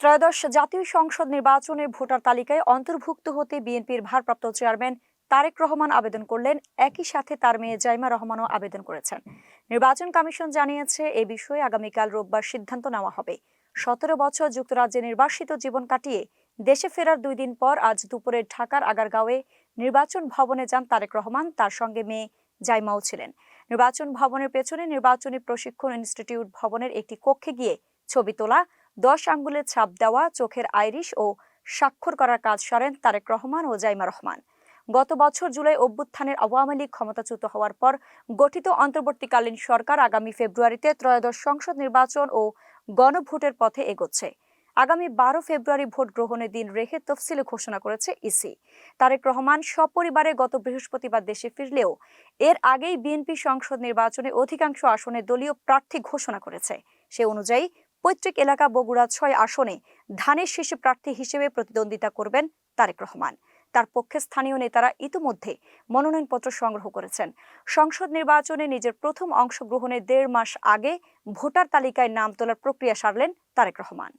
ত্রয়োদশ জাতীয় সংসদ নির্বাচনে ভোটার তালিকায় অন্তর্ভুক্ত হতে বিএনপির ভারপ্রাপ্ত চেয়ারম্যান তারেক রহমান আবেদন করলেন। একই সাথে তার মেয়ে জাইমা রহমানও আবেদন করেছেন। নির্বাচন কমিশন জানিয়েছে, এ বিষয়ে আগামীকাল রোববার সিদ্ধান্ত নেওয়া হবে। 17 বছর যুক্তরাজ্যে নির্বাসিত জীবন কাটিয়ে দেশে ফেরার 2 দিন পর আজ দুপুরে ঢাকার আগারগাঁওয়ে নির্বাচন ভবনে যান তারেক রহমান। তার সঙ্গে মেয়ে জাইমাও ছিলেন। নির্বাচন ভবনের পেছনে নির্বাচনী প্রশিক্ষণ ইনস্টিটিউট ভবনের একটি কক্ষে গিয়ে ছবি তোলা, 10 আঙ্গুলের ছাপ দেওয়া, চোখের আইরিশ ও স্বাক্ষর করার কাজ সারেন তারেক রহমান ও জাইমা রহমান। গত বছর জুলাই অভ্যুত্থানের আওয়ামী লীগ ক্ষমতাচ্যুত হওয়ার পর গঠিত অন্তর্বর্তীকালীন সরকার আগামী ফেব্রুয়ারিতে ত্রয়োদশ সংসদ নির্বাচন ও গণভোটের পথে এগোচ্ছে। আগামী 12 ফেব্রুয়ারি ভোট গ্রহণের দিন রেখে তফসিলে ঘোষণা করেছে ইসি। তারেক রহমান সপরিবারে গত বৃহস্পতিবার দেশে ফিরলেও এর আগেই বিএনপি সংসদ নির্বাচনে অধিকাংশ আসনে দলীয় প্রার্থী ঘোষণা করেছে। সে অনুযায়ী পৈতৃক এলাকা বগুড়া 6 আসনে ধানের শীর্ষে প্রার্থী হিসেবে প্রতিদ্বন্দ্বিতা করবেন তারেক রহমান। তার পক্ষে স্থানীয় নেতারা ইতিমধ্যে মনোনয়নপত্র সংগ্রহ করেছেন। সংসদ নির্বাচনে নিজের প্রথম অংশগ্রহণের 1.5 মাস আগে ভোটার তালিকায় নাম তোলার প্রক্রিয়া সারলেন তারেক রহমান।